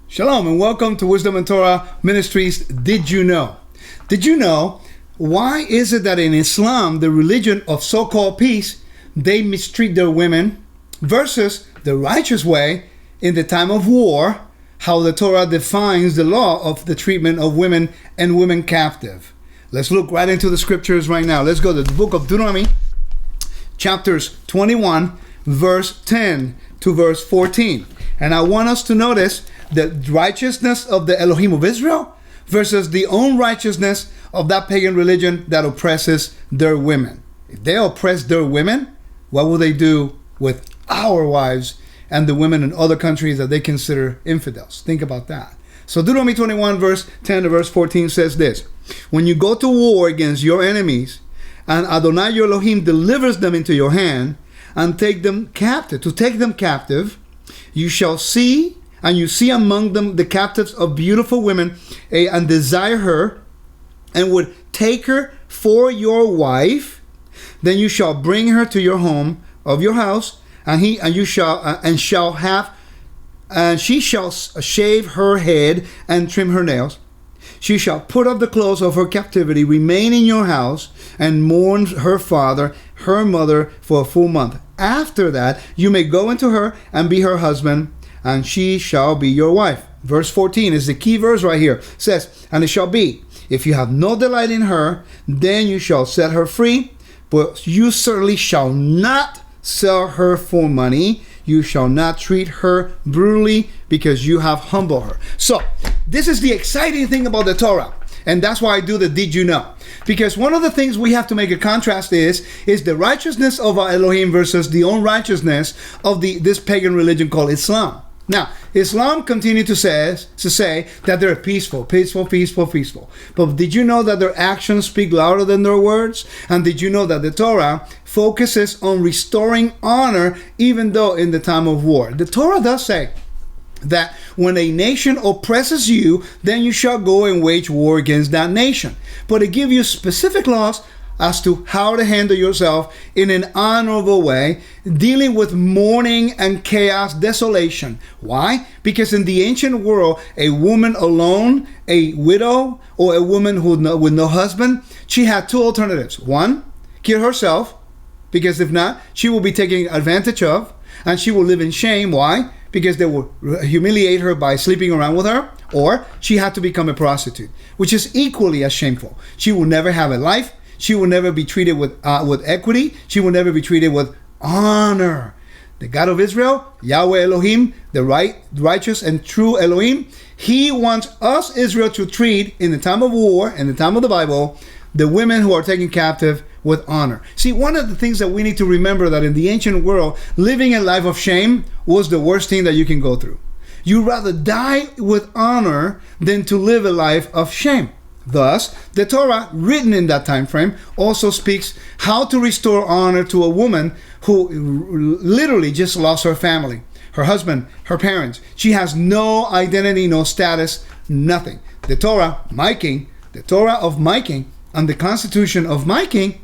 Shalom and welcome to Wisdom and Torah Ministries. Did you know? Did you know why is it that in Islam, the religion of so-called peace, they mistreat their women versus the righteous way in the time of war, how the Torah defines the law of the treatment of women and women captive? Let's look right into the scriptures right now. Let's go to the book of Deuteronomy, chapters 21, verse 10 to verse 14. And I want us to notice the righteousness of the Elohim of Israel versus the own righteousness of that pagan religion that oppresses their women. If they oppress their women, what will they do with our wives and the women in other countries that they consider infidels? Think about that. So Deuteronomy 21 verse 10 to verse 14 says this: when you go to war against your enemies, and Adonai your Elohim delivers them into your hand, and take them captive, you shall see, and you see among them the captives of beautiful women, and desire her, and would take her for your wife. Then you shall bring her to your home of your house, and she shall shave her head and trim her nails. She shall put off the clothes of her captivity, remain in your house, and mourn her father, her mother, for a full month. After that, you may go into her and be her husband, and she shall be your wife. Verse 14 is the key verse right here. It says, and it shall be, if you have no delight in her, then you shall set her free, but you certainly shall not sell her for money. You shall not treat her brutally, because you have humbled her. So, this is the exciting thing about the Torah. And that's why I do the Did You Know? Because one of the things we have to make a contrast is the righteousness of our Elohim versus the unrighteousness of this pagan religion called Islam. Now, Islam continued to say that they're peaceful. But did you know that their actions speak louder than their words? And did you know that the Torah focuses on restoring honor even though in the time of war? The Torah does say that when a nation oppresses you, then you shall go and wage war against that nation. But it gives you specific laws as to how to handle yourself in an honorable way, dealing with mourning and chaos, desolation. Why? Because in the ancient world, a woman alone, a widow, or a woman with no husband, she had two alternatives. One, kill herself, because if not, she will be taken advantage of, and she will live in shame. Why? Because they will humiliate her by sleeping around with her. Or she had to become a prostitute, which is equally as shameful. She will never have a life. She will never be treated with equity. She will never be treated with honor. The God of Israel, Yahweh Elohim, the righteous and true Elohim, He wants us, Israel, to treat, in the time of war, in the time of the Bible, the women who are taken captive with honor. See, one of the things that we need to remember, that in the ancient world, living a life of shame was the worst thing that you can go through. You'd rather die with honor than to live a life of shame. Thus, the Torah, written in that time frame, also speaks how to restore honor to a woman who literally just lost her family, her husband, her parents. She has no identity, no status, nothing. The Torah, my king, the Torah of my king, and the constitution of my king,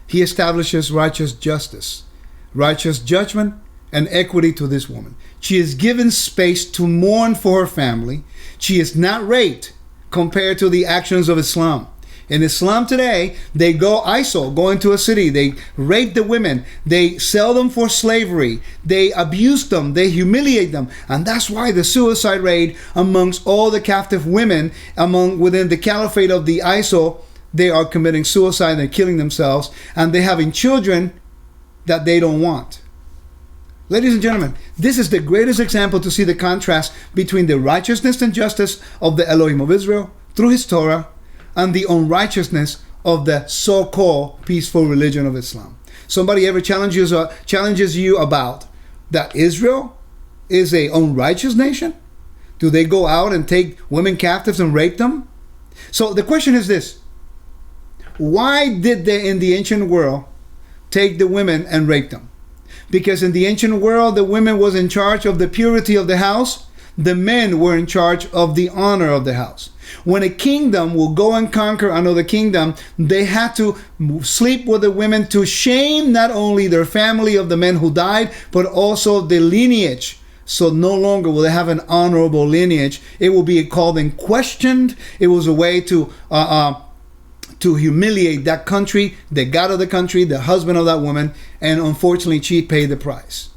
he establishes righteous justice, righteous judgment, and equity to this woman. She is given space to mourn for her family. She is not raped compared to the actions of Islam. In Islam today, they go into a city, they rape the women, they sell them for slavery, they abuse them, they humiliate them. And that's why the suicide rate amongst all the captive women within the caliphate of the ISO, they are committing suicide and killing themselves, and they're having children that they don't want. Ladies and gentlemen, this is the greatest example to see the contrast between the righteousness and justice of the Elohim of Israel through His Torah and the unrighteousness of the so-called peaceful religion of Islam. Somebody ever challenges you about that Israel is a unrighteous nation? Do they go out and take women captives and rape them? So the question is this: why did they in the ancient world take the women and rape them? Because in the ancient world, the women was in charge of the purity of the house. The men were in charge of the honor of the house. When a kingdom will go and conquer another kingdom, they had to sleep with the women to shame not only their family of the men who died, but also the lineage So no longer will they have an honorable lineage. It will be called and questioned. It was a way to humiliate that country, the God of the country, the husband of that woman, and unfortunately she paid the price.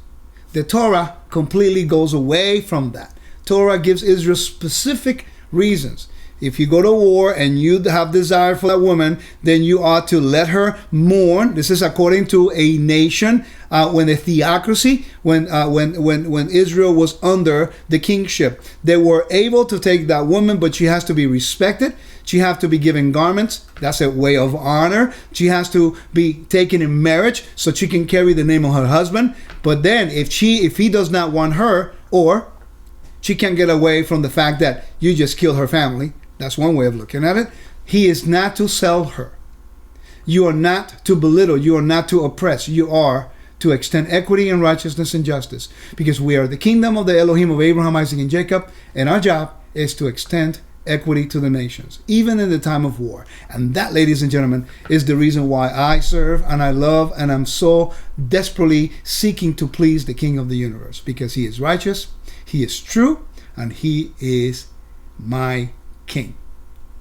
The Torah completely goes away from that. Torah gives Israel specific reasons. If you go to war and you have desire for that woman, then you ought to let her mourn. This is according to a nation when the theocracy, when Israel was under the kingship, they were able to take that woman, but she has to be respected. She has to be given garments. That's a way of honor. She has to be taken in marriage so she can carry the name of her husband. But then if he does not want her, or she can't get away from the fact that you just killed her family. That's one way of looking at it. He is not to sell her. You are not to belittle. You are not to oppress. You are to extend equity and righteousness and justice. Because we are the kingdom of the Elohim of Abraham, Isaac, and Jacob. And our job is to extend equity to the nations, even in the time of war. And that, ladies and gentlemen, is the reason why I serve and I love and I'm so desperately seeking to please the King of the universe. Because he is righteous, he is true, and he is my King.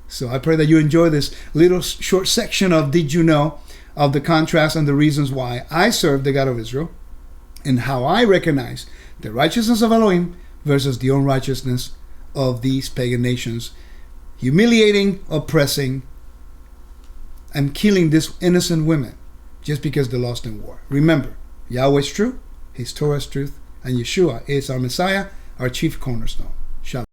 So I pray that you enjoy this little short section of Did You Know, of the contrast and the reasons why I serve the God of Israel and how I recognize the righteousness of Elohim versus the unrighteousness of these pagan nations, humiliating, oppressing, and killing these innocent women just because they lost in war. Remember, Yahweh is true, his Torah is truth, and Yeshua is our Messiah, our chief cornerstone. Shalom.